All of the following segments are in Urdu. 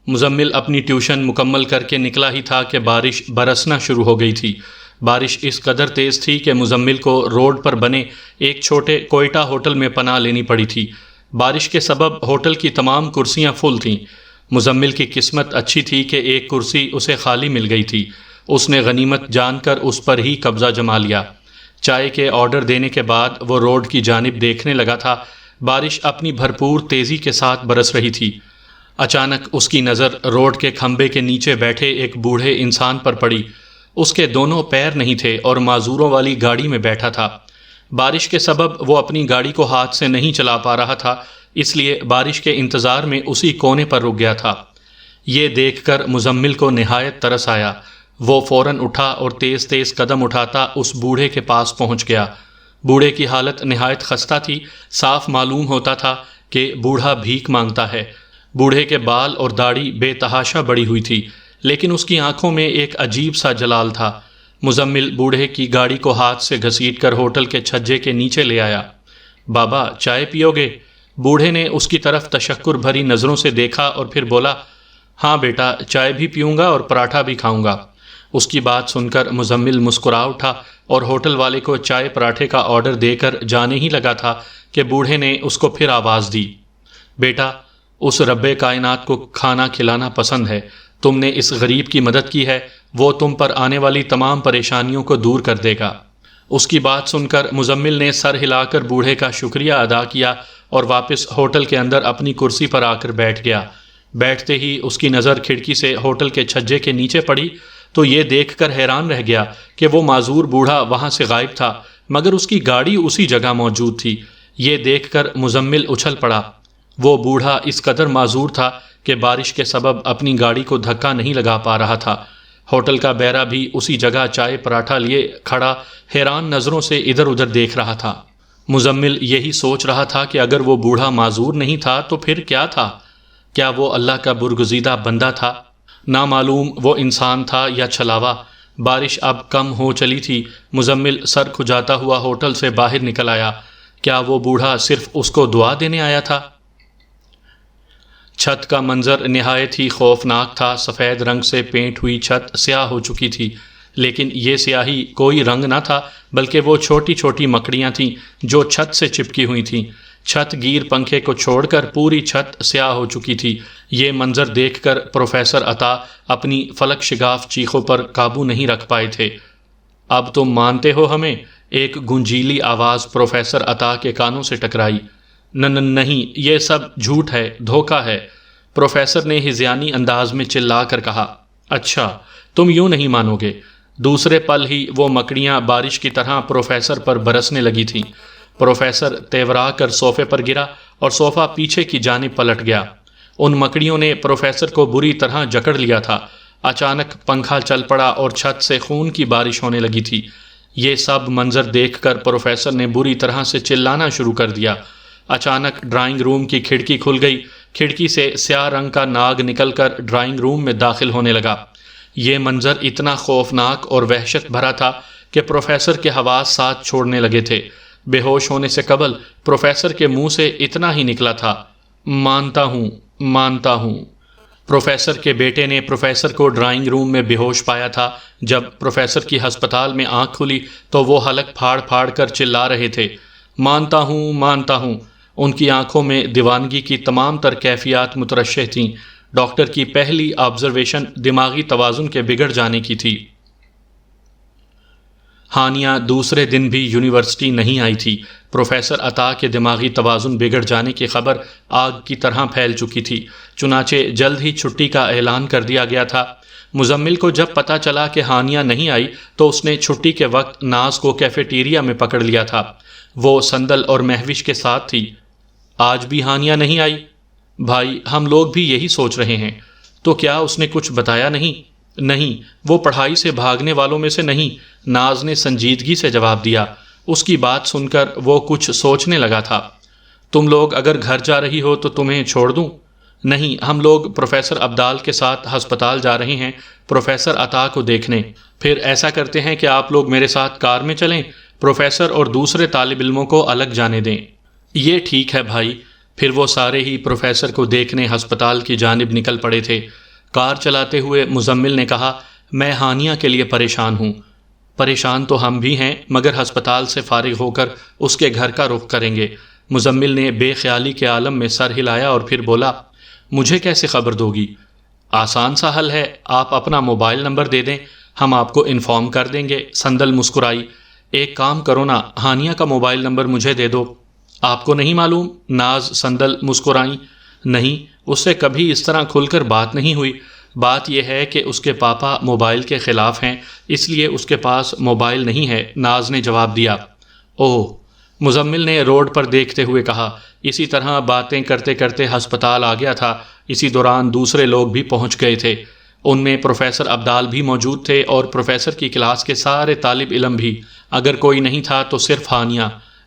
مزمل اپنی ٹیوشن مکمل کر کے نکلا ہی تھا کہ بارش برسنا شروع ہو گئی تھی۔ بارش اس قدر تیز تھی کہ مزمل کو روڈ پر بنے ایک چھوٹے کوئٹہ ہوٹل میں پناہ لینی پڑی تھی۔ بارش کے سبب ہوٹل کی تمام کرسیاں فل تھیں۔ مزمل کی قسمت اچھی تھی کہ ایک کرسی اسے خالی مل گئی تھی۔ اس نے غنیمت جان کر اس پر ہی قبضہ جما لیا۔ چائے کے آرڈر دینے کے بعد وہ روڈ کی جانب دیکھنے لگا تھا۔ بارش اپنی بھرپور تیزی کے ساتھ برس رہی تھی۔ اچانک اس کی نظر روڈ کے کھمبے کے نیچے بیٹھے ایک بوڑھے انسان پر پڑی۔ اس کے دونوں پیر نہیں تھے اور معذوروں والی گاڑی میں بیٹھا تھا۔ بارش کے سبب وہ اپنی گاڑی کو ہاتھ سے نہیں چلا پا رہا تھا، اس لیے بارش کے انتظار میں اسی کونے پر رک گیا تھا۔ یہ دیکھ کر مزمل کو نہایت ترس آیا۔ وہ فوراً اٹھا اور تیز تیز قدم اٹھاتا اس بوڑھے کے پاس پہنچ گیا۔ بوڑھے کی حالت نہایت خستہ تھی۔ صاف معلوم ہوتا تھا کہ بوڑھا بھیک مانگتا ہے۔ بوڑھے کے بال اور داڑھی بے تحاشا بڑی ہوئی تھی، لیکن اس کی آنکھوں میں ایک عجیب سا جلال تھا۔ مزمل بوڑھے کی گاڑی کو ہاتھ سے گھسیٹ کر ہوٹل کے چھجے کے نیچے لے آیا۔ بابا چائے پیو گے؟ بوڑھے نے اس کی طرف تشکر بھری نظروں سے دیکھا اور پھر بولا، ہاں بیٹا، چائے بھی پیوں گا اور پراٹھا بھی کھاؤں گا۔ اس کی بات سن کر مزمل مسکرا اٹھا اور ہوٹل والے کو چائے پراٹھے کا آرڈر دے کر جانے ہی لگا تھا کہ بوڑھے نے اس کو پھر آواز دی، بیٹا، اس رب کائنات کو کھانا کھلانا پسند ہے۔ تم نے اس غریب کی مدد کی ہے، وہ تم پر آنے والی تمام پریشانیوں کو دور کر دے گا۔ اس کی بات سن کر مزمل نے سر ہلا کر بوڑھے کا شکریہ ادا کیا اور واپس ہوٹل کے اندر اپنی کرسی پر آ کر بیٹھ گیا۔ بیٹھتے ہی اس کی نظر کھڑکی سے ہوٹل کے چھجے کے نیچے پڑی تو یہ دیکھ کر حیران رہ گیا کہ وہ معذور بوڑھا وہاں سے غائب تھا، مگر اس کی گاڑی اسی جگہ موجود تھی۔ یہ دیکھ کر مزمل اچھل پڑا۔ وہ بوڑھا اس قدر معذور تھا کہ بارش کے سبب اپنی گاڑی کو دھکا نہیں لگا پا رہا تھا۔ ہوٹل کا بیرا بھی اسی جگہ چائے پراٹھا لیے کھڑا حیران نظروں سے ادھر ادھر دیکھ رہا تھا۔ مزمل یہی سوچ رہا تھا کہ اگر وہ بوڑھا معذور نہیں تھا تو پھر کیا تھا؟ کیا وہ اللہ کا برگزیدہ بندہ تھا؟ نامعلوم وہ انسان تھا یا چھلاوا۔ بارش اب کم ہو چلی تھی۔ مزمل سر کھجاتا ہوا ہوٹل سے باہر نکل آیا۔ کیا وہ بوڑھا صرف اس کو دعا دینے آیا تھا؟ چھت کا منظر نہایت ہی خوفناک تھا۔ سفید رنگ سے پینٹ ہوئی چھت سیاہ ہو چکی تھی، لیکن یہ سیاہی کوئی رنگ نہ تھا، بلکہ وہ چھوٹی چھوٹی مکڑیاں تھیں جو چھت سے چپکی ہوئی تھیں۔ چھت گیر پنکھے کو چھوڑ کر پوری چھت سیاہ ہو چکی تھی۔ یہ منظر دیکھ کر پروفیسر عطا اپنی فلک شگاف چیخوں پر قابو نہیں رکھ پائے تھے۔ اب تم مانتے ہو ہمیں؟ ایک گنجیلی آواز پروفیسر عطا کے کانوں سے ٹکرائی۔ نہیں، یہ سب جھوٹ ہے، دھوکہ ہے، پروفیسر نے ہذیانی انداز میں چلا کر کہا۔ اچھا، تم یوں نہیں مانو گے۔ دوسرے پل ہی وہ مکڑیاں بارش کی طرح پروفیسر پر برسنے لگی تھیں۔ پروفیسر تیورا کر صوفے پر گرا اور صوفہ پیچھے کی جانب پلٹ گیا۔ ان مکڑیوں نے پروفیسر کو بری طرح جکڑ لیا تھا۔ اچانک پنکھا چل پڑا اور چھت سے خون کی بارش ہونے لگی تھی۔ یہ سب منظر دیکھ کر پروفیسر نے بری طرح سے چلانا شروع کر دیا۔ اچانک ڈرائنگ روم کی کھڑکی کھل گئی۔ کھڑکی سے سیاہ رنگ کا ناگ نکل کر ڈرائنگ روم میں داخل ہونے لگا۔ یہ منظر اتنا خوفناک اور وحشت بھرا تھا کہ پروفیسر کے حواس ساتھ چھوڑنے لگے تھے۔ بے ہوش ہونے سے قبل پروفیسر کے منہ سے اتنا ہی نکلا تھا، مانتا ہوں، مانتا ہوں۔ پروفیسر کے بیٹے نے پروفیسر کو ڈرائنگ روم میں بے ہوش پایا تھا۔ جب پروفیسر کی ہسپتال میں آنکھ کھلی تو وہ حلق پھاڑ پھاڑ کر چلا رہے تھے، مانتا ہوں، مانتا ہوں۔ ان کی آنکھوں میں دیوانگی کی تمام تر کیفیات مترشح تھیں۔ ڈاکٹر کی پہلی آبزرویشن دماغی توازن کے بگڑ جانے کی تھی۔ ہانیہ دوسرے دن بھی یونیورسٹی نہیں آئی تھی۔ پروفیسر عطا کے دماغی توازن بگڑ جانے کی خبر آگ کی طرح پھیل چکی تھی، چنانچہ جلد ہی چھٹی کا اعلان کر دیا گیا تھا۔ مزمل کو جب پتہ چلا کہ ہانیہ نہیں آئی تو اس نے چھٹی کے وقت ناز کو کیفیٹیریا میں پکڑ لیا تھا۔ وہ سندل اور مہوش کے ساتھ تھی۔ آج بھی ہانیہ نہیں آئی؟ بھائی، ہم لوگ بھی یہی سوچ رہے ہیں۔ تو کیا اس نے کچھ بتایا نہیں؟ نہیں، وہ پڑھائی سے بھاگنے والوں میں سے نہیں، ناز نے سنجیدگی سے جواب دیا۔ اس کی بات سن کر وہ کچھ سوچنے لگا تھا۔ تم لوگ اگر گھر جا رہی ہو تو تمہیں چھوڑ دوں؟ نہیں، ہم لوگ پروفیسر عبدال کے ساتھ ہسپتال جا رہے ہیں پروفیسر عطا کو دیکھنے۔ پھر ایسا کرتے ہیں کہ آپ لوگ میرے ساتھ کار میں چلیں، پروفیسر اور دوسرے طالب علموں کو الگ جانے دیں۔ یہ ٹھیک ہے بھائی، پھر وہ سارے ہی پروفیسر کو دیکھنے ہسپتال کی جانب نکل پڑے تھے۔ کار چلاتے ہوئے مزمل نے کہا، میں ہانیہ کے لیے پریشان ہوں۔ پریشان تو ہم بھی ہیں، مگر ہسپتال سے فارغ ہو کر اس کے گھر کا رخ کریں گے۔ مزمل نے بے خیالی کے عالم میں سر ہلایا اور پھر بولا، مجھے کیسے خبر دوگی؟ آسان سا حل ہے، آپ اپنا موبائل نمبر دے دیں، ہم آپ کو انفارم کر دیں گے۔ سندل مسکرائی۔ ایک کام کرو نا، ہانیہ کا موبائل نمبر مجھے دے دو۔ آپ کو نہیں معلوم؟ ناز سندل مسکرائیں۔ نہیں، اس سے کبھی اس طرح کھل کر بات نہیں ہوئی۔ بات یہ ہے کہ اس کے پاپا موبائل کے خلاف ہیں، اس لیے اس کے پاس موبائل نہیں ہے، ناز نے جواب دیا۔ اوہ، مزمل نے روڈ پر دیکھتے ہوئے کہا۔ اسی طرح باتیں کرتے کرتے ہسپتال آ گیا تھا۔ اسی دوران دوسرے لوگ بھی پہنچ گئے تھے۔ ان میں پروفیسر عبدال بھی موجود تھے اور پروفیسر کی کلاس کے سارے طالب علم بھی۔ اگر کوئی نہیں تھا تو صرف ہانیہ۔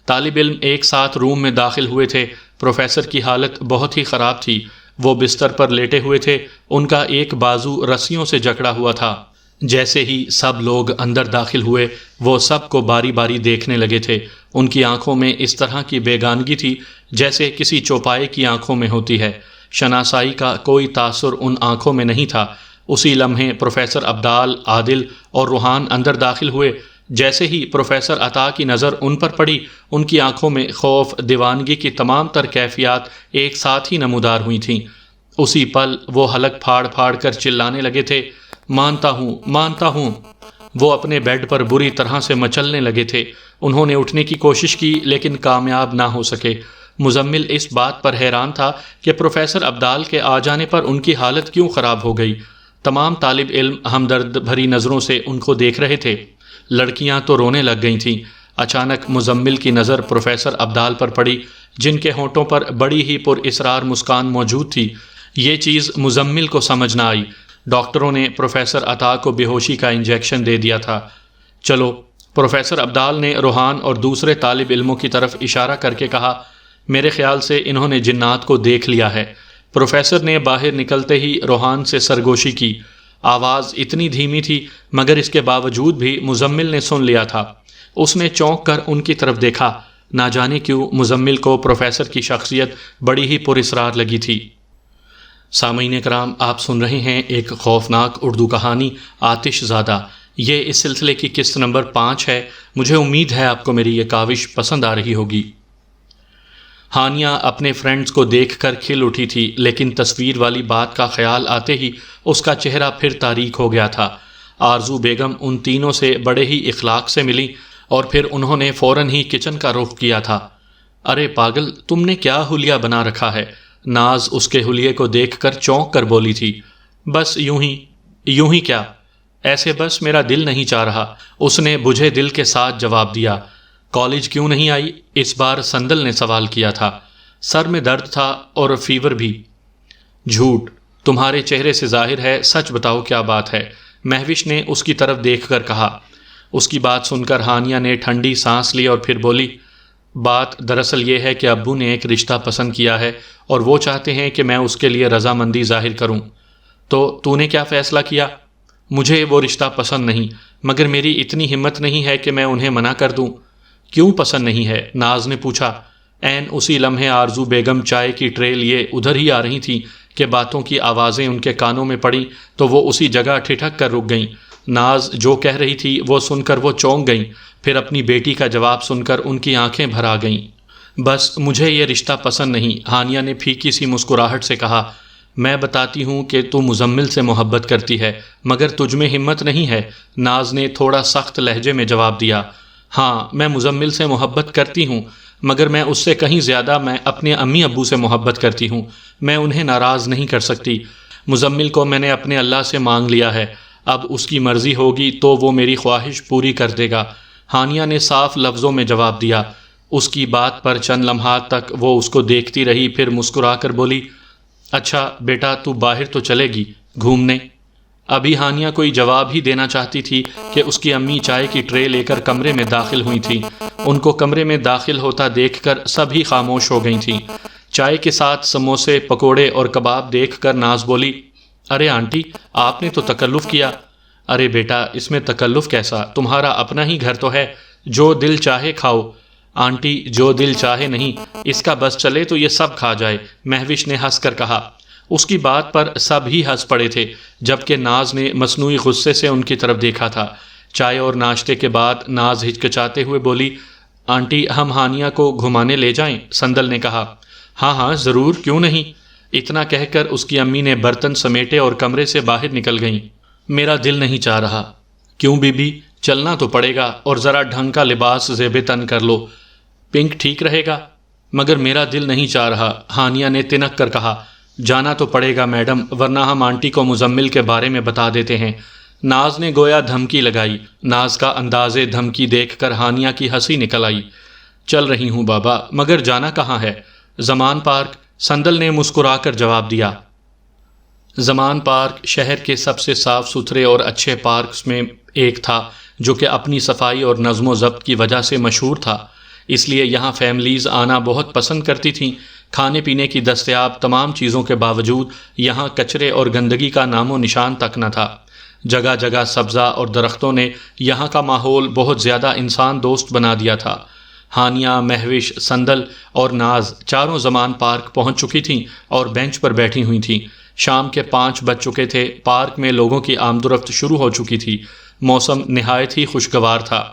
طالب علم ایک ساتھ روم میں داخل ہوئے تھے۔ پروفیسر کی حالت بہت ہی خراب تھی۔ وہ بستر پر لیٹے ہوئے تھے، ان کا ایک بازو رسیوں سے جکڑا ہوا تھا۔ جیسے ہی سب لوگ اندر داخل ہوئے، وہ سب کو باری باری دیکھنے لگے تھے۔ ان کی آنکھوں میں اس طرح کی بیگانگی تھی جیسے کسی چوپائے کی آنکھوں میں ہوتی ہے۔ شناسائی کا کوئی تاثر ان آنکھوں میں نہیں تھا۔ اسی لمحے پروفیسر عبدال، عادل اور روحان اندر داخل ہوئے۔ جیسے ہی پروفیسر عطا کی نظر ان پر پڑی، ان کی آنکھوں میں خوف، دیوانگی کی تمام تر کیفیات ایک ساتھ ہی نمودار ہوئی تھیں۔ اسی پل وہ حلق پھاڑ پھاڑ کر چلانے لگے تھے، مانتا ہوں، مانتا ہوں۔ وہ اپنے بیڈ پر بری طرح سے مچلنے لگے تھے۔ انہوں نے اٹھنے کی کوشش کی لیکن کامیاب نہ ہو سکے۔ مزمل اس بات پر حیران تھا کہ پروفیسر عبدال کے آ جانے پر ان کی حالت کیوں خراب ہو گئی۔ تمام طالب علم ہمدرد بھری نظروں سے ان کو دیکھ رہے تھے۔ لڑکیاں تو رونے لگ گئی تھیں۔ اچانک مزمل کی نظر پروفیسر عبدال پر پڑی، جن کے ہونٹوں پر بڑی ہی پر اسرار مسکان موجود تھی۔ یہ چیز مزمل کو سمجھ نہ آئی۔ ڈاکٹروں نے پروفیسر عطا کو بے ہوشی کا انجیکشن دے دیا تھا۔ چلو، پروفیسر عبدال نے روحان اور دوسرے طالب علموں کی طرف اشارہ کر کے کہا، میرے خیال سے انہوں نے جنات کو دیکھ لیا ہے۔ پروفیسر نے باہر نکلتے ہی روحان سے سرگوشی کی۔ آواز اتنی دھیمی تھی مگر اس کے باوجود بھی مزمل نے سن لیا تھا۔ اس نے چونک کر ان کی طرف دیکھا۔ نہ جانے کیوں مزمل کو پروفیسر کی شخصیت بڑی ہی پراسرار لگی تھی۔ سامعین کرام، آپ سن رہے ہیں ایک خوفناک اردو کہانی آتش زادہ۔ یہ اس سلسلے کی قسط نمبر 5 ہے۔ مجھے امید ہے آپ کو میری یہ کاوش پسند آ رہی ہوگی۔ ہانیہ اپنے فرینڈز کو دیکھ کر کھل اٹھی تھی، لیکن تصویر والی بات کا خیال آتے ہی اس کا چہرہ پھر تاریک ہو گیا تھا۔ آرزو بیگم ان تینوں سے بڑے ہی اخلاق سے ملی اور پھر انہوں نے فوراً ہی کچن کا رخ کیا تھا۔ ارے پاگل، تم نے کیا حلیہ بنا رکھا ہے؟ ناز اس کے حلیے کو دیکھ کر چونک کر بولی تھی۔ بس یوں ہی۔ یوں ہی کیا؟ ایسے بس میرا دل نہیں چاہ رہا، اس نے بجھے دل کے ساتھ جواب دیا۔ کالج کیوں نہیں آئی؟ اس بار سندل نے سوال کیا تھا۔ سر میں درد تھا اور فیور بھی۔ جھوٹ، تمہارے چہرے سے ظاہر ہے، سچ بتاؤ کیا بات ہے؟ مہوش نے اس کی طرف دیکھ کر کہا۔ اس کی بات سن کر ہانیہ نے ٹھنڈی سانس لی اور پھر بولی، بات دراصل یہ ہے کہ ابو نے ایک رشتہ پسند کیا ہے اور وہ چاہتے ہیں کہ میں اس کے لیے رضامندی ظاہر کروں۔ تو نے کیا فیصلہ کیا؟ مجھے وہ رشتہ پسند نہیں، مگر میری اتنی ہمت نہیں ہے کہ میں انہیں منع کر دوں۔ کیوں پسند نہیں ہے؟ ناز نے پوچھا۔ عین اسی لمحے آرزو بیگم چائے کی ٹرے لیے ادھر ہی آ رہی تھیں کہ باتوں کی آوازیں ان کے کانوں میں پڑیں تو وہ اسی جگہ ٹھٹک کر رک گئیں۔ ناز جو کہہ رہی تھی وہ سن کر وہ چونک گئیں، پھر اپنی بیٹی کا جواب سن کر ان کی آنکھیں بھر آ گئیں۔ بس مجھے یہ رشتہ پسند نہیں، ہانیہ نے پھیکی سی مسکراہٹ سے کہا۔ میں بتاتی ہوں کہ تو مزمل سے محبت کرتی ہے مگر تجھ میں ہمت نہیں ہے، ناز نے تھوڑا سخت لہجے میں جواب دیا۔ ہاں، میں مزمل سے محبت کرتی ہوں مگر میں اس سے کہیں زیادہ میں اپنے امی ابو سے محبت کرتی ہوں۔ میں انہیں ناراض نہیں کر سکتی۔ مزمل کو میں نے اپنے اللہ سے مانگ لیا ہے، اب اس کی مرضی ہوگی تو وہ میری خواہش پوری کر دے گا، ہانیہ نے صاف لفظوں میں جواب دیا۔ اس کی بات پر چند لمحات تک وہ اس کو دیکھتی رہی، پھر مسکرا کر بولی، اچھا بیٹا، تو باہر تو چلے گی گھومنے؟ ابھی ہانیہ کوئی جواب ہی دینا چاہتی تھی کہ اس کی امی چائے کی ٹرے لے کر کمرے میں داخل ہوئی تھیں۔ ان کو کمرے میں داخل ہوتا دیکھ کر سبھی خاموش ہو گئی تھیں۔ چائے کے ساتھ سموسے، پکوڑے اور کباب دیکھ کر ناز بولی، ارے آنٹی، آپ نے تو تکلف کیا۔ ارے بیٹا، اس میں تکلف کیسا؟ تمہارا اپنا ہی گھر تو ہے، جو دل چاہے کھاؤ۔ آنٹی جو دل چاہے نہیں، اس کا بس چلے تو یہ سب کھا جائے، مہوش نے ہنس کر کہا۔ اس کی بات پر سب ہی ہنس پڑے تھے، جبکہ ناز نے مصنوعی غصے سے ان کی طرف دیکھا تھا۔ چائے اور ناشتے کے بعد ناز ہچکچاتے ہوئے بولی، آنٹی ہم ہانیہ کو گھمانے لے جائیں؟ سندل نے کہا۔ ہاں ہاں ضرور، کیوں نہیں؟ اتنا کہہ کر اس کی امی نے برتن سمیٹے اور کمرے سے باہر نکل گئیں۔ میرا دل نہیں چاہ رہا۔ کیوں بی بی؟ چلنا تو پڑے گا، اور ذرا ڈھنگ کا لباس زیب تن کر لو، پنک ٹھیک رہے گا۔ مگر میرا دل نہیں چاہ رہا، ہانیہ نے تنک کر کہا۔ جانا تو پڑے گا میڈم، ورنہ ہم آنٹی کو مزمل کے بارے میں بتا دیتے ہیں۔ ناز نے گویا دھمکی لگائی۔ ناز کا انداز دھمکی دیکھ کر ہانیہ کی ہنسی نکل آئی۔ چل رہی ہوں بابا، مگر جانا کہاں ہے؟ زمان پارک، سندل نے مسکرا کر جواب دیا۔ زمان پارک شہر کے سب سے صاف ستھرے اور اچھے پارکس میں ایک تھا، جو کہ اپنی صفائی اور نظم و ضبط کی وجہ سے مشہور تھا۔ اس لیے یہاں فیملیز آنا بہت پسند کرتی تھیں۔ کھانے پینے کی دستیاب تمام چیزوں کے باوجود یہاں کچرے اور گندگی کا نام و نشان تک نہ تھا۔ جگہ جگہ سبزہ اور درختوں نے یہاں کا ماحول بہت زیادہ انسان دوست بنا دیا تھا۔ ہانیہ، مہوش، سندل اور ناز چاروں زمان پارک پہنچ چکی تھیں اور بینچ پر بیٹھی ہوئی تھیں۔ شام کے 5 بج چکے تھے۔ پارک میں لوگوں کی آمد و رفت شروع ہو چکی تھی۔ موسم نہایت ہی خوشگوار تھا۔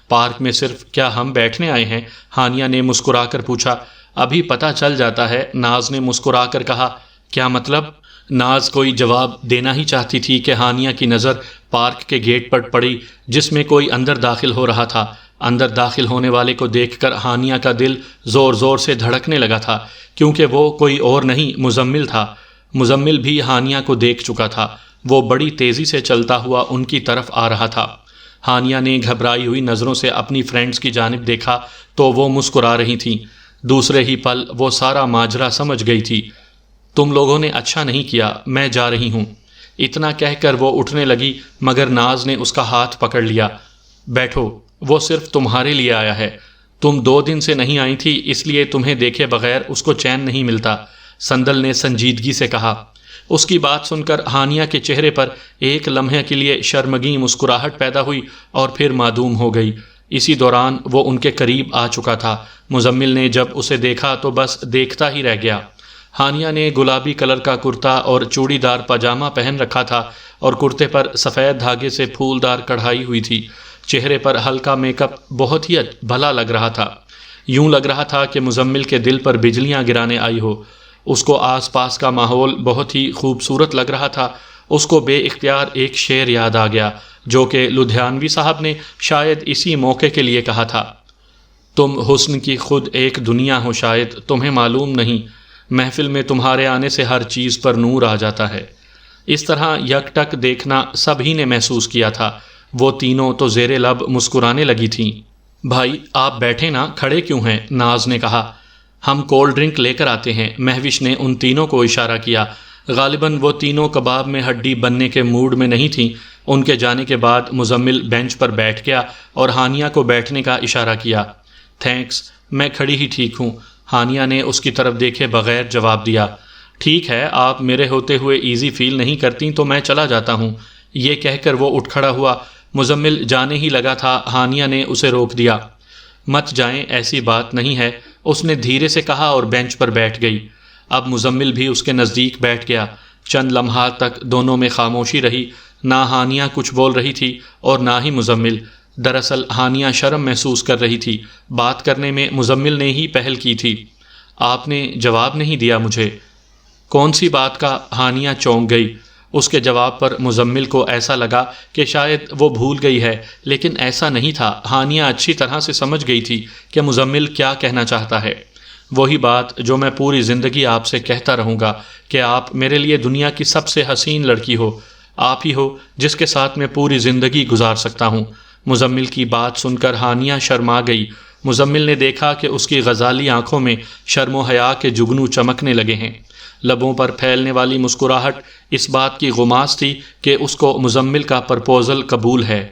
پارک میں صرف کیا ہم بیٹھنے آئے ہیں؟ ہانیہ نے مسکرا کر پوچھا۔ ابھی پتہ چل جاتا ہے، ناز نے مسکرا کر کہا۔ کیا مطلب؟ ناز کوئی جواب دینا ہی چاہتی تھی کہ ہانیہ کی نظر پارک کے گیٹ پر پڑی، جس میں کوئی اندر داخل ہو رہا تھا۔ اندر داخل ہونے والے کو دیکھ کر ہانیہ کا دل زور زور سے دھڑکنے لگا تھا، کیونکہ وہ کوئی اور نہیں، مزمل تھا۔ مزمل بھی ہانیہ کو دیکھ چکا تھا۔ وہ بڑی تیزی سے چلتا ہوا ان کی طرف آ رہا تھا۔ ہانیہ نے گھبرائی ہوئی نظروں سے اپنی فرینڈز کی جانب دیکھا تو وہ مسکرا رہی تھیں۔ دوسرے ہی پل وہ سارا ماجرا سمجھ گئی تھی۔ تم لوگوں نے اچھا نہیں کیا، میں جا رہی ہوں۔ اتنا کہہ کر وہ اٹھنے لگی، مگر ناز نے اس کا ہاتھ پکڑ لیا۔ بیٹھو، وہ صرف تمہارے لیے آیا ہے۔ تم 2 دن سے نہیں آئی تھی، اس لیے تمہیں دیکھے بغیر اس کو چین نہیں ملتا، سندل نے سنجیدگی سے کہا۔ اس کی بات سن کر ہانیہ کے چہرے پر ایک لمحے کے لیے شرمگیں مسکراہٹ پیدا ہوئی اور پھر معدوم ہو گئی۔ اسی دوران وہ ان کے قریب آ چکا تھا۔ مزمل نے جب اسے دیکھا تو بس دیکھتا ہی رہ گیا۔ ہانیہ نے گلابی کلر کا کرتا اور چوڑی دار پاجامہ پہن رکھا تھا اور کرتے پر سفید دھاگے سے پھولدار کڑھائی ہوئی تھی۔ چہرے پر ہلکا میک اپ بہت ہی بھلا لگ رہا تھا۔ یوں لگ رہا تھا کہ مزمل کے دل پر بجلیاں گرانے آئی ہو۔ اس کو آس پاس کا ماحول بہت ہی خوبصورت لگ رہا تھا۔ اس کو بے اختیار ایک شعر یاد آ گیا، جو کہ لدھیانوی صاحب نے شاید اسی موقع کے لیے کہا تھا۔ تم حسن کی خود ایک دنیا ہو، شاید تمہیں معلوم نہیں، محفل میں تمہارے آنے سے ہر چیز پر نور آ جاتا ہے۔ اس طرح یک ٹک دیکھنا سب ہی نے محسوس کیا تھا۔ وہ تینوں تو زیر لب مسکرانے لگی تھیں۔ بھائی آپ بیٹھے نا، کھڑے کیوں ہیں؟ ناز نے کہا۔ ہم کولڈ ڈرنک لے کر آتے ہیں، مہوش نے ان تینوں کو اشارہ کیا۔ غالباً وہ تینوں کباب میں ہڈی بننے کے موڈ میں نہیں تھیں۔ ان کے جانے کے بعد مزمل بینچ پر بیٹھ گیا اور ہانیہ کو بیٹھنے کا اشارہ کیا۔ تھینکس، میں کھڑی ہی ٹھیک ہوں، ہانیہ نے اس کی طرف دیکھے بغیر جواب دیا۔ ٹھیک ہے، آپ میرے ہوتے ہوئے ایزی فیل نہیں کرتی تو میں چلا جاتا ہوں۔ یہ کہہ کر وہ اٹھ کھڑا ہوا۔ مزمل جانے ہی لگا تھا، ہانیہ نے اسے روک دیا۔ مت جائیں، ایسی بات نہیں ہے، اس نے دھیرے سے کہا اور بینچ پر بیٹھ گئی۔ اب مزمل بھی اس کے نزدیک بیٹھ گیا۔ چند لمحات تک دونوں میں خاموشی رہی۔ نہ ہانیہ کچھ بول رہی تھی اور نہ ہی مزمل۔ دراصل ہانیہ شرم محسوس کر رہی تھی۔ بات کرنے میں مزمل نے ہی پہل کی تھی۔ آپ نے جواب نہیں دیا مجھے۔ کون سی بات کا؟ ہانیہ چونک گئی۔ اس کے جواب پر مزمل کو ایسا لگا کہ شاید وہ بھول گئی ہے، لیکن ایسا نہیں تھا۔ ہانیہ اچھی طرح سے سمجھ گئی تھی کہ مزمل کیا کہنا چاہتا ہے۔ وہی بات جو میں پوری زندگی آپ سے کہتا رہوں گا کہ آپ میرے لیے دنیا کی سب سے حسین لڑکی ہو، آپ ہی ہو جس کے ساتھ میں پوری زندگی گزار سکتا ہوں۔ مزمل کی بات سن کر ہانیہ شرما گئی۔ مزمل نے دیکھا کہ اس کی غزالی آنکھوں میں شرم و حیا کے جگنو چمکنے لگے ہیں۔ لبوں پر پھیلنے والی مسکراہٹ اس بات کی غماز تھی کہ اس کو مزمل کا پرپوزل قبول ہے۔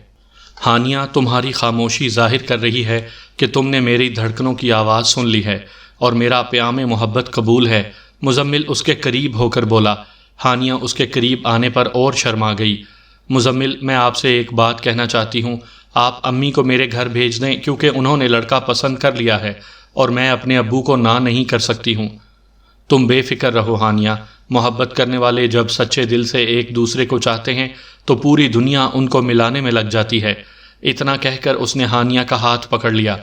ہانیہ، تمہاری خاموشی ظاہر کر رہی ہے کہ تم نے میری دھڑکنوں کی آواز سن لی ہے اور میرا پیام محبت قبول ہے، مزمل اس کے قریب ہو کر بولا۔ ہانیہ اس کے قریب آنے پر اور شرما گئی۔ مزمل، میں آپ سے ایک بات کہنا چاہتی ہوں، آپ امی کو میرے گھر بھیج دیں کیونکہ انہوں نے لڑکا پسند کر لیا ہے اور میں اپنے ابو کو نہ نہیں کر سکتی ہوں۔ تم بے فکر رہو ہانیہ، محبت کرنے والے جب سچے دل سے ایک دوسرے کو چاہتے ہیں تو پوری دنیا ان کو ملانے میں لگ جاتی ہے۔ اتنا کہہ کر اس نے ہانیہ کا ہاتھ پکڑ لیا۔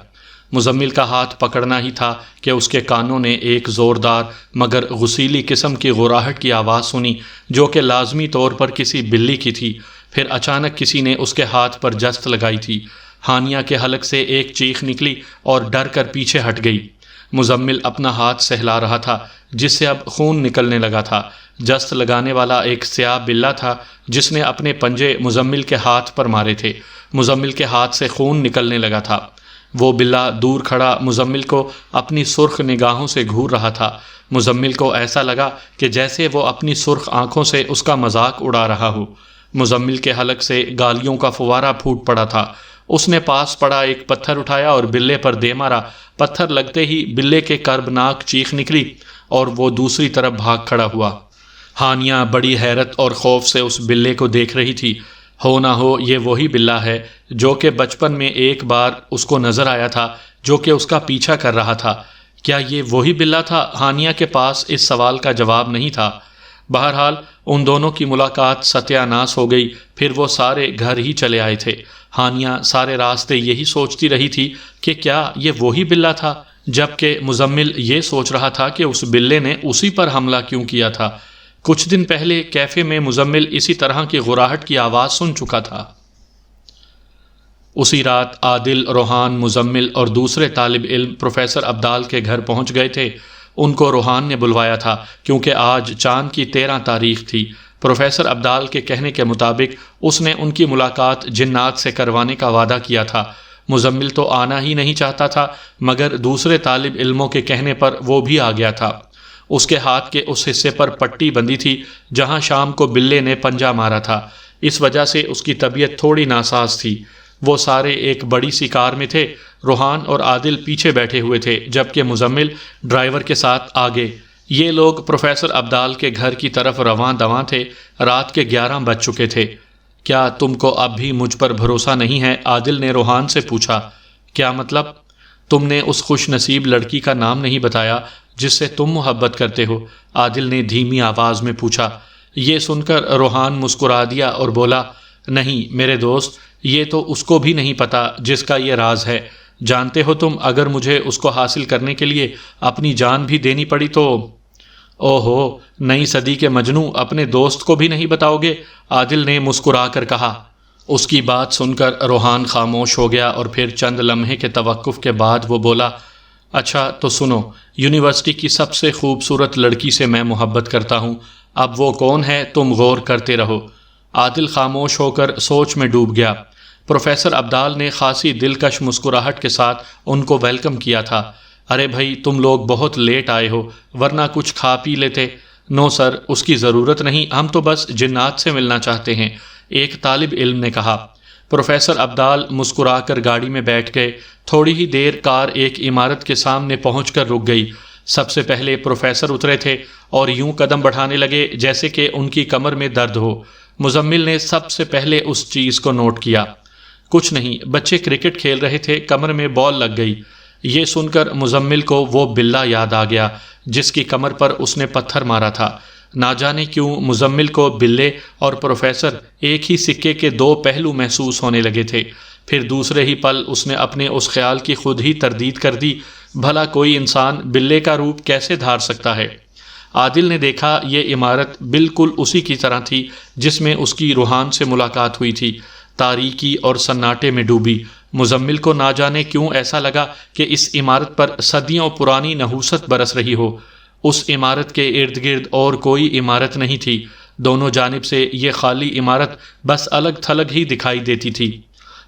مزمل کا ہاتھ پکڑنا ہی تھا کہ اس کے کانوں نے ایک زوردار مگر غسیلی قسم کی غراہٹ کی آواز سنی جو کہ لازمی طور پر کسی بلی کی تھی۔ پھر اچانک کسی نے اس کے ہاتھ پر جست لگائی تھی۔ ہانیہ کے حلق سے ایک چیخ نکلی اور ڈر کر پیچھے ہٹ گئی۔ مزمل اپنا ہاتھ سہلا رہا تھا جس سے اب خون نکلنے لگا تھا۔ جست لگانے والا ایک سیاہ بلّا تھا جس نے اپنے پنجے مزمل کے ہاتھ پر مارے تھے۔ مزمل کے ہاتھ سے خون نکلنے لگا تھا۔ وہ بلّا دور کھڑا مزمل کو اپنی سرخ نگاہوں سے گھور رہا تھا۔ مزمل کو ایسا لگا کہ جیسے وہ اپنی سرخ آنکھوں سے اس کا مذاق اڑا رہا ہو۔ مزمل کے حلق سے گالیوں کا فوارہ پھوٹ پڑا تھا۔ اس نے پاس پڑا ایک پتھر اٹھایا اور بلے پر دے مارا۔ پتھر لگتے ہی بلے کے کربناک چیخ نکلی اور وہ دوسری طرف بھاگ کھڑا ہوا۔ ہانیہ بڑی حیرت اور خوف سے اس بلے کو دیکھ رہی تھی۔ ہو نہ ہو یہ وہی بلّا ہے جو کہ بچپن میں ایک بار اس کو نظر آیا تھا جو کہ اس کا پیچھا کر رہا تھا۔ کیا یہ وہی بلّا تھا؟ ہانیہ کے پاس اس سوال کا جواب نہیں تھا۔ بہرحال ان دونوں کی ملاقات ستیہ ناس ہو گئی۔ پھر وہ سارے گھر ہی چلے آئے تھے۔ ہانیہ سارے راستے یہی سوچتی رہی تھی کہ کیا یہ وہی بلّا تھا، جبکہ مزمل یہ سوچ رہا تھا کہ اس بلے نے اسی پر حملہ کیوں کیا تھا۔ کچھ دن پہلے کیفے میں مزمل اسی طرح کی غراہٹ کی آواز سن چکا تھا۔ اسی رات عادل، روحان، مزمل اور دوسرے طالب علم پروفیسر ابدال کے گھر پہنچ گئے تھے۔ ان کو روحان نے بلوایا تھا کیونکہ آج چاند کی 13 تاریخ تھی۔ پروفیسر ابدال کے کہنے کے مطابق اس نے ان کی ملاقات جنات سے کروانے کا وعدہ کیا تھا۔ مزمل تو آنا ہی نہیں چاہتا تھا مگر دوسرے طالب علموں کے کہنے پر وہ بھی آ گیا تھا۔ اس کے ہاتھ کے اس حصے پر پٹی بندھی تھی جہاں شام کو بلے نے پنجہ مارا تھا۔ اس وجہ سے اس کی طبیعت تھوڑی ناساز تھی۔ وہ سارے ایک بڑی سی کار میں تھے۔ روحان اور عادل پیچھے بیٹھے ہوئے تھے جبکہ مزمل ڈرائیور کے ساتھ آگے۔ یہ لوگ پروفیسر ابدال کے گھر کی طرف رواں دواں تھے۔ رات کے 11 بج چکے تھے۔ کیا تم کو اب بھی مجھ پر بھروسہ نہیں ہے؟ عادل نے روحان سے پوچھا۔ کیا مطلب؟ تم نے اس خوش نصیب لڑکی کا نام نہیں بتایا جس سے تم محبت کرتے ہو؟ عادل نے دھیمی آواز میں پوچھا۔ یہ سن کر روحان مسکرا دیا اور بولا، نہیں میرے دوست، یہ تو اس کو بھی نہیں پتا جس کا یہ راز ہے۔ جانتے ہو تم، اگر مجھے اس کو حاصل کرنے کے لیے اپنی جان بھی دینی پڑی تو… اوہو، نئی صدی کے مجنوں، اپنے دوست کو بھی نہیں بتاؤ گے؟ عادل نے مسکرا کر کہا۔ اس کی بات سن کر روحان خاموش ہو گیا اور پھر چند لمحے کے توقف کے بعد وہ بولا، اچھا تو سنو، یونیورسٹی کی سب سے خوبصورت لڑکی سے میں محبت کرتا ہوں۔ اب وہ کون ہے تم غور کرتے رہو۔ عادل خاموش ہو کر سوچ میں ڈوب گیا۔ پروفیسر ابدال نے خاصی دلکش مسکراہٹ کے ساتھ ان کو ویلکم کیا تھا۔ ارے بھائی، تم لوگ بہت لیٹ آئے ہو، ورنہ کچھ کھا پی لیتے۔ نو سر، اس کی ضرورت نہیں، ہم تو بس جنات سے ملنا چاہتے ہیں، ایک طالب علم نے کہا۔ پروفیسر ابدال مسکرا کر گاڑی میں بیٹھ گئے۔ تھوڑی ہی دیر کار ایک عمارت کے سامنے پہنچ کر رک گئی۔ سب سے پہلے پروفیسر اترے تھے اور یوں قدم بڑھانے لگے جیسے کہ ان کی کمر میں درد ہو۔ مزمل نے سب سے پہلے اس چیز کو نوٹ کیا۔ کچھ نہیں، بچے کرکٹ کھیل رہے تھے، کمر میں بال لگ گئی۔ یہ سن کر مزمل کو وہ بلّا یاد آ گیا جس کی کمر پر اس نے پتھر مارا تھا۔ نہ جانے کیوں مزمل کو بلے اور پروفیسر ایک ہی سکے کے دو پہلو محسوس ہونے لگے تھے۔ پھر دوسرے ہی پل اس نے اپنے اس خیال کی خود ہی تردید کر دی، بھلا کوئی انسان بلے کا روپ کیسے دھار سکتا ہے؟ عادل نے دیکھا یہ عمارت بالکل اسی کی طرح تھی جس میں اس کی روحان سے ملاقات ہوئی تھی، تاریکی اور سناٹے میں ڈوبی۔ مزمل کو نہ جانے کیوں ایسا لگا کہ اس عمارت پر صدیوں پرانی نحوست برس رہی ہو۔ اس عمارت کے ارد گرد اور کوئی عمارت نہیں تھی، دونوں جانب سے یہ خالی عمارت بس الگ تھلگ ہی دکھائی دیتی تھی۔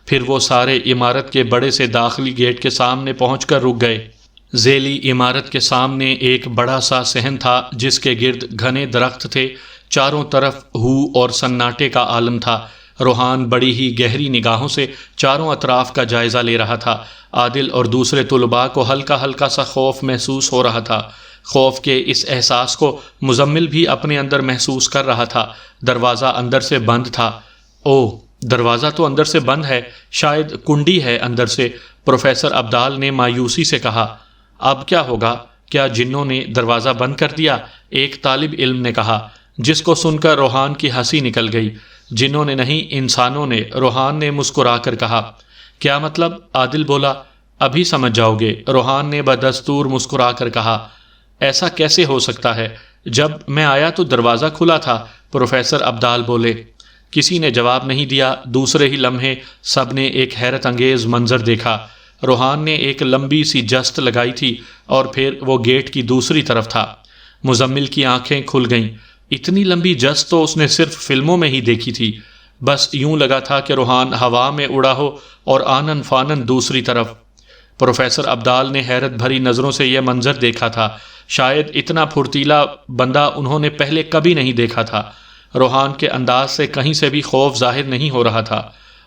پھر وہ سارے عمارت کے بڑے سے داخلی گیٹ کے سامنے پہنچ کر رک گئے۔ ذیلی عمارت کے سامنے ایک بڑا سا صحن تھا جس کے گرد گھنے درخت تھے، چاروں طرف ہو اور سناٹے کا عالم تھا۔ روحان بڑی ہی گہری نگاہوں سے چاروں اطراف کا جائزہ لے رہا تھا۔ عادل اور دوسرے طلباء کو ہلکا ہلکا سا خوف محسوس ہو رہا تھا۔ خوف کے اس احساس کو مزمل بھی اپنے اندر محسوس کر رہا تھا۔ دروازہ اندر سے بند تھا۔ اوہ، دروازہ تو اندر سے بند ہے، شاید کنڈی ہے اندر سے، پروفیسر ابدال نے مایوسی سے کہا۔ اب کیا ہوگا؟ کیا جنوں نے دروازہ بند کر دیا؟ ایک طالب علم نے کہا، جس کو سن کر روحان کی ہنسی نکل گئی۔ جنوں نے نہیں، انسانوں نے، روحان نے مسکرا کر کہا۔ کیا مطلب؟ عادل بولا۔ ابھی سمجھ جاؤ گے، روحان نے بدستور مسکرا کر کہا۔ ایسا کیسے ہو سکتا ہے؟ جب میں آیا تو دروازہ کھلا تھا، پروفیسر ابدال بولے۔ کسی نے جواب نہیں دیا۔ دوسرے ہی لمحے سب نے ایک حیرت انگیز منظر دیکھا۔ روحان نے ایک لمبی سی جست لگائی تھی اور پھر وہ گیٹ کی دوسری طرف تھا۔ مزمل کی آنکھیں کھل گئیں۔ اتنی لمبی جست تو اس نے صرف فلموں میں ہی دیکھی تھی۔ بس یوں لگا تھا کہ روحان ہوا میں اڑا ہو اور آنن فانن دوسری طرف۔ پروفیسر ابدال نے حیرت بھری نظروں سے یہ منظر دیکھا تھا۔ شاید اتنا پھرتیلا بندہ انہوں نے پہلے کبھی نہیں دیکھا تھا۔ روحان کے انداز سے کہیں سے بھی خوف ظاہر نہیں ہو رہا تھا۔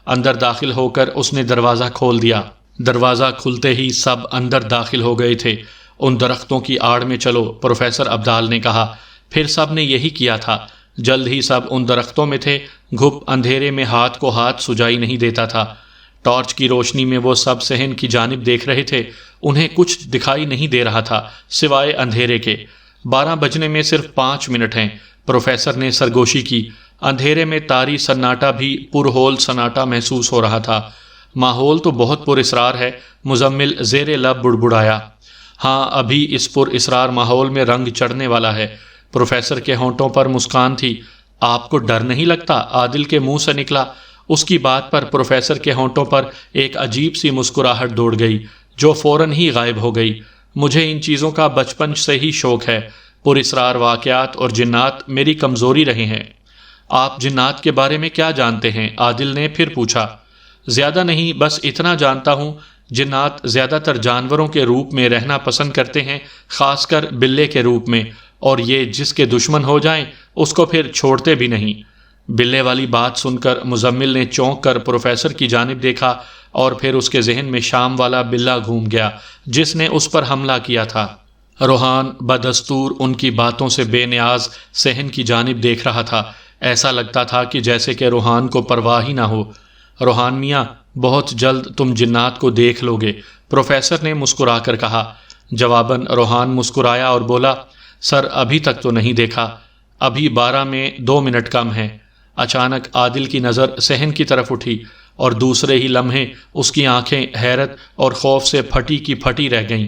اندر داخل ہو کر اس نے دروازہ کھول دیا۔ دروازہ کھلتے ہی سب اندر داخل ہو گئے تھے۔ ان درختوں کی آڑ میں چلو، پروفیسر ابدال نے کہا۔ پھر سب نے یہی کیا تھا۔ جلد ہی سب ان درختوں میں تھے۔ گھپ اندھیرے میں ہاتھ کو ہاتھ سجائی نہیں دیتا تھا۔ ٹارچ کی روشنی میں وہ سب صحن کی جانب دیکھ رہے تھے۔ انہیں کچھ دکھائی نہیں دے رہا تھا سوائے اندھیرے کے۔ 12 بجنے میں صرف 5 منٹ ہیں، پروفیسر نے سرگوشی کی۔ اندھیرے میں طاری سناٹا بھی پرہول سناٹا محسوس ہو رہا تھا۔ ماحول تو بہت پر اسرار ہے، مزمل زیر لب بڑبڑایا۔ ہاں، ابھی اس پر اسرار ماحول میں رنگ چڑھنے والا ہے۔ پروفیسر کے ہونٹوں پر مسکان تھی۔ آپ کو ڈر نہیں لگتا؟ عادل کے منہ سے نکلا۔ اس کی بات پر پروفیسر کے ہونٹوں پر ایک عجیب سی مسکراہٹ دوڑ گئی جو فوراً ہی غائب ہو گئی۔ مجھے ان چیزوں کا بچپن سے ہی شوق ہے۔ پر اسرار واقعات اور جنات میری کمزوری رہے ہیں۔ آپ جنات کے بارے میں کیا جانتے ہیں؟ عادل نے پھر پوچھا۔ زیادہ نہیں، بس اتنا جانتا ہوں، جنات زیادہ تر جانوروں کے روپ میں رہنا پسند کرتے ہیں، خاص کر بلے کے روپ میں، اور یہ جس کے دشمن ہو جائیں اس کو پھر چھوڑتے بھی نہیں۔ بلے والی بات سن کر مزمل نے چونک کر پروفیسر کی جانب دیکھا اور پھر اس کے ذہن میں شام والا بلہ گھوم گیا جس نے اس پر حملہ کیا تھا۔ روحان بدستور ان کی باتوں سے بے نیاز صحن کی جانب دیکھ رہا تھا۔ ایسا لگتا تھا کہ جیسے کہ روحان کو پرواہ ہی نہ ہو۔ روحان میاں، بہت جلد تم جنات کو دیکھ لو گے، پروفیسر نے مسکرا کر کہا۔ جواباً روحان مسکرایا اور بولا، سر ابھی تک تو نہیں دیکھا، ابھی 12 میں 2 منٹ کم ہیں۔ اچانک عادل کی نظر صحن کی طرف اٹھی اور دوسرے ہی لمحے اس کی آنکھیں حیرت اور خوف سے پھٹی کی پھٹی رہ گئیں۔